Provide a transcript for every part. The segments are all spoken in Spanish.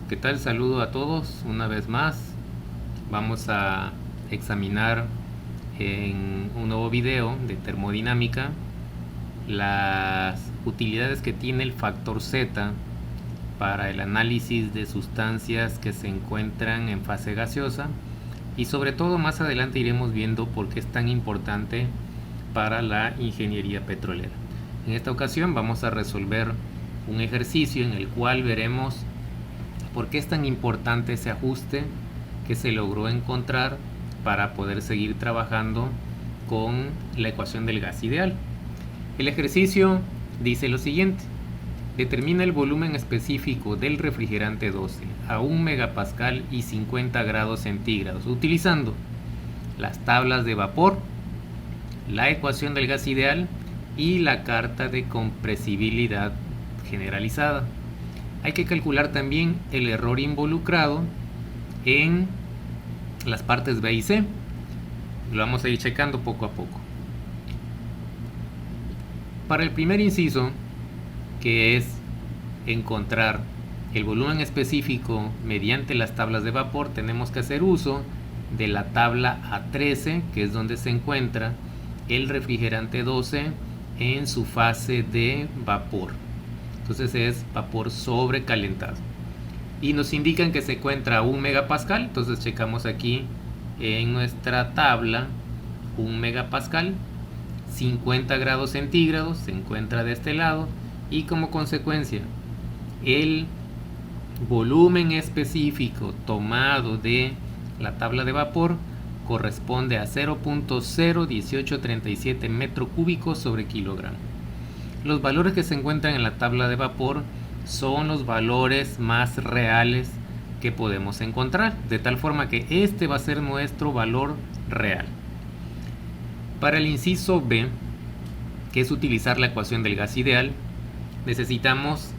¿Qué tal? Saludo a todos una vez más. Vamos a examinar en un nuevo video de termodinámica las utilidades que tiene el factor Z para el análisis de sustancias que se encuentran en fase gaseosa, y sobre todo más adelante iremos viendo por qué es tan importante para la ingeniería petrolera. En esta ocasión vamos a resolver un ejercicio en el cual veremos por qué es tan importante ese ajuste que se logró encontrar para poder seguir trabajando con la ecuación del gas ideal. El ejercicio dice lo siguiente: determina el volumen específico del refrigerante 12 a 1 megapascal y 50 grados centígrados utilizando las tablas de vapor, la ecuación del gas ideal y la carta de compresibilidad generalizada. Hay que calcular también el error involucrado en las partes B y C. Lo vamos a ir checando poco a poco. Para el primer inciso, que es encontrar el volumen específico mediante las tablas de vapor, tenemos que hacer uso de la tabla A13, que es donde se encuentra el refrigerante 12 en su fase de vapor. Entonces es vapor sobrecalentado. Y nos indican que se encuentra a 1 megapascal. Entonces checamos aquí en nuestra tabla 1 megapascal. 50 grados centígrados se encuentra de este lado. Y como consecuencia, el volumen específico tomado de la tabla de vapor corresponde a 0.01837 metro cúbico sobre kilogramo. Los valores que se encuentran en la tabla de vapor son los valores más reales que podemos encontrar, de tal forma que este va a ser nuestro valor real. Para el inciso B, que es utilizar la ecuación del gas ideal, necesitamos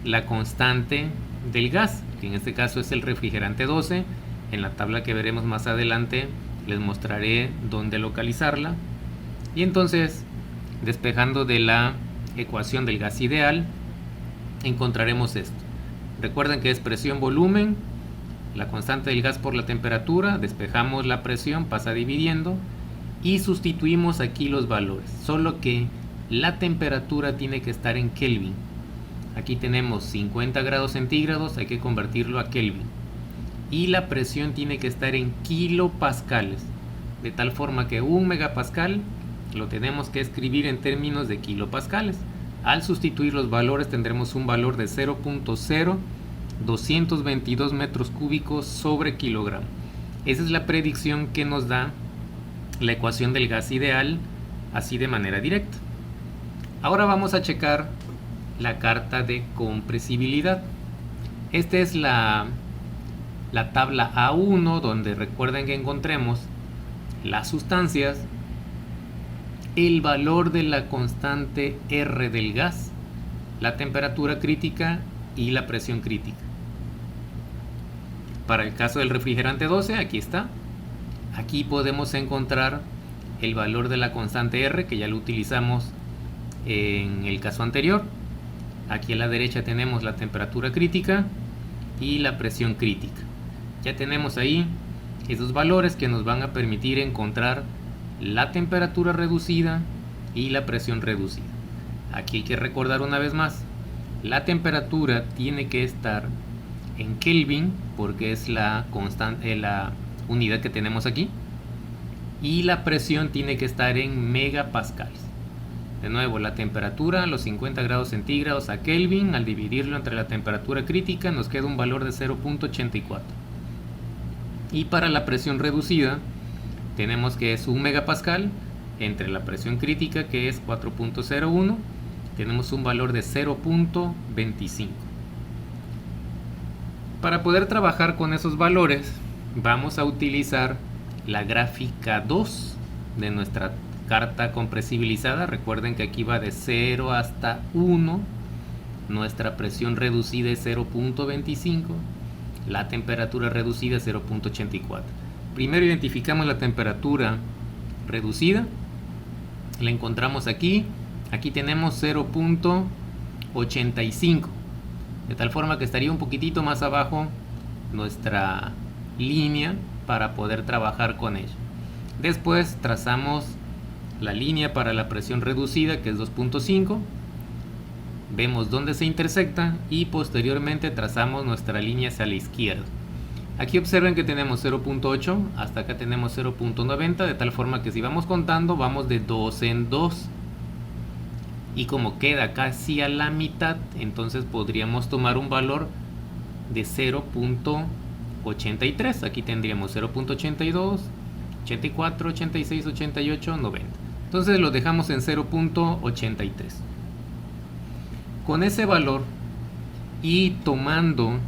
la constante del gas, que en este caso es el refrigerante 12. En la tabla que veremos más adelante les mostraré dónde localizarla. Y entonces, despejando de la ecuación del gas ideal, encontraremos esto. Recuerden que es presión-volumen, la constante del gas por la temperatura, despejamos la presión, pasa dividiendo y sustituimos aquí los valores, solo que la temperatura tiene que estar en Kelvin. Aquí tenemos 50 grados centígrados, hay que convertirlo a Kelvin, y la presión tiene que estar en kilopascales, de tal forma que 1 megapascal lo tenemos que escribir en términos de kilopascales. Al sustituir los valores tendremos un valor de 0.0222 metros cúbicos sobre kilogramo. Esa es la predicción que nos da la ecuación del gas ideal, así de manera directa. Ahora vamos a checar la carta de compresibilidad. Esta es la tabla A1, donde recuerden que encontremos las sustancias, el valor de la constante R del gas, la temperatura crítica y la presión crítica. Para el caso del refrigerante 12, aquí está. Aquí podemos encontrar el valor de la constante R, que ya lo utilizamos en el caso anterior. Aquí a la derecha tenemos la temperatura crítica y la presión crítica. Ya tenemos ahí esos valores que nos van a permitir encontrar la temperatura reducida y la presión reducida. Aquí hay que recordar una vez más, la temperatura tiene que estar en Kelvin porque es la constante, la unidad que tenemos aquí, y la presión tiene que estar en megapascales. De nuevo, la temperatura, los 50 grados centígrados a Kelvin, al dividirlo entre la temperatura crítica nos queda un valor de 0.84. Y para la presión reducida tenemos que es 1 megapascal entre la presión crítica, que es 4.01, tenemos un valor de 0.25. Para poder trabajar con esos valores vamos a utilizar la gráfica 2 de nuestra carta compresibilizada. Recuerden que aquí va de 0 hasta 1, nuestra presión reducida es 0.25, la temperatura reducida es 0.84. Primero identificamos la temperatura reducida, la encontramos aquí tenemos 0.85. de tal forma que estaría un poquitito más abajo nuestra línea para poder trabajar con ella. Después trazamos la línea para la presión reducida, que es 2.5, vemos dónde se intersecta y posteriormente trazamos nuestra línea hacia la izquierda. Aquí observen que tenemos 0.8, hasta acá tenemos 0.90, de tal forma que si vamos contando vamos de 2 en 2. Y como queda casi a la mitad, entonces podríamos tomar un valor de 0.83. Aquí tendríamos 0.82, 84, 86, 88, 90. Entonces lo dejamos en 0.83. Con ese valor y tomando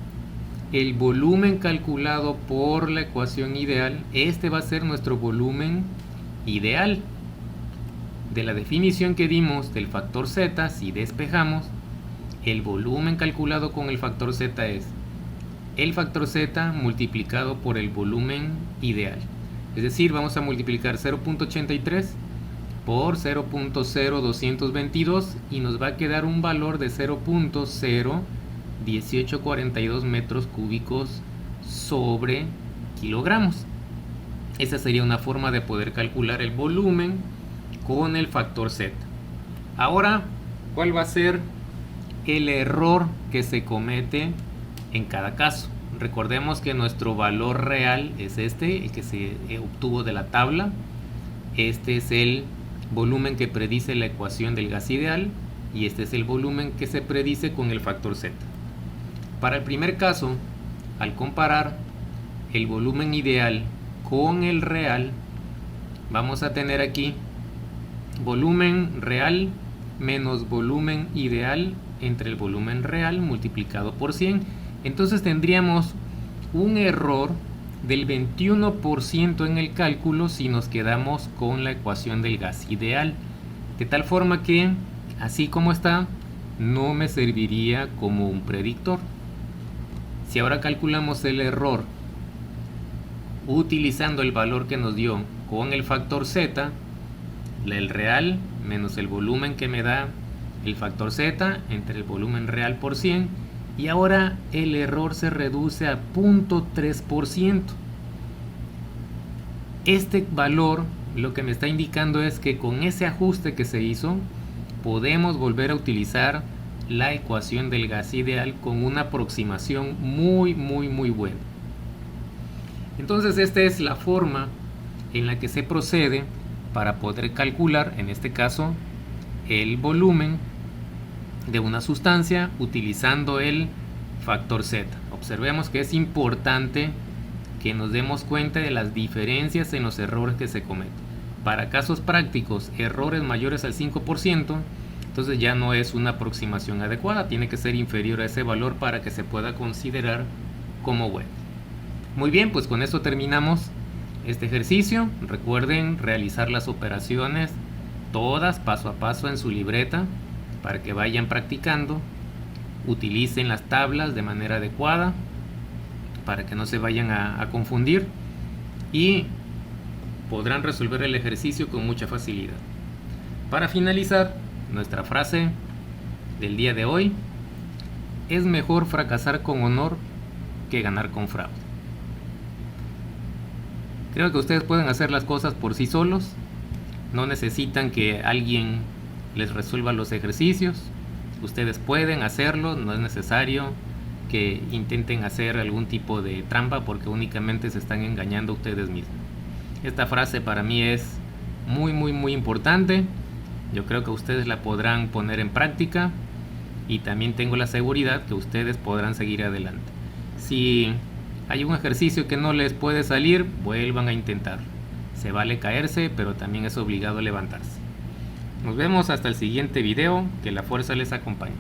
el volumen calculado por la ecuación ideal, este va a ser nuestro volumen ideal. De la definición que dimos del factor Z, si despejamos, el volumen calculado con el factor Z es el factor Z multiplicado por el volumen ideal. Es decir, vamos a multiplicar 0.83 por 0.0222 y nos va a quedar un valor de 0.01842 metros cúbicos sobre kilogramos. Esa sería una forma de poder calcular el volumen con el factor Z. Ahora, ¿cuál va a ser el error que se comete en cada caso? Recordemos que nuestro valor real es este, el que se obtuvo de la tabla. Este es el volumen que predice la ecuación del gas ideal y este es el volumen que se predice con el factor Z. Para el primer caso, al comparar el volumen ideal con el real, vamos a tener aquí volumen real menos volumen ideal entre el volumen real multiplicado por 100. Entonces tendríamos un error del 21% en el cálculo si nos quedamos con la ecuación del gas ideal. De tal forma que, así como está, no me serviría como un predictor. Si ahora calculamos el error utilizando el valor que nos dio con el factor Z, el real menos el volumen que me da el factor Z entre el volumen real por 100, y ahora el error se reduce a 0.3%. Este valor lo que me está indicando es que con ese ajuste que se hizo podemos volver a utilizar la ecuación del gas ideal con una aproximación muy buena. Entonces esta es la forma en la que se procede para poder calcular, en este caso, el volumen de una sustancia utilizando el factor Z. Observemos que es importante que nos demos cuenta de las diferencias en los errores que se cometen. Para casos prácticos, errores mayores al 5%, entonces ya no es una aproximación adecuada, tiene que ser inferior a ese valor para que se pueda considerar como bueno. Muy bien, pues con esto terminamos este ejercicio. Recuerden realizar las operaciones todas paso a paso en su libreta para que vayan practicando. Utilicen las tablas de manera adecuada para que no se vayan a confundir y podrán resolver el ejercicio con mucha facilidad. Para finalizar, nuestra frase del día de hoy: es mejor fracasar con honor que ganar con fraude. Creo que ustedes pueden hacer las cosas por sí solos, no necesitan que alguien les resuelva los ejercicios. Ustedes pueden hacerlo, no es necesario que intenten hacer algún tipo de trampa porque únicamente se están engañando a ustedes mismos. Esta frase para mí es muy importante. Yo creo que ustedes la podrán poner en práctica y también tengo la seguridad que ustedes podrán seguir adelante. Si hay un ejercicio que no les puede salir, vuelvan a intentarlo. Se vale caerse, pero también es obligado levantarse. Nos vemos hasta el siguiente video. Que la fuerza les acompañe.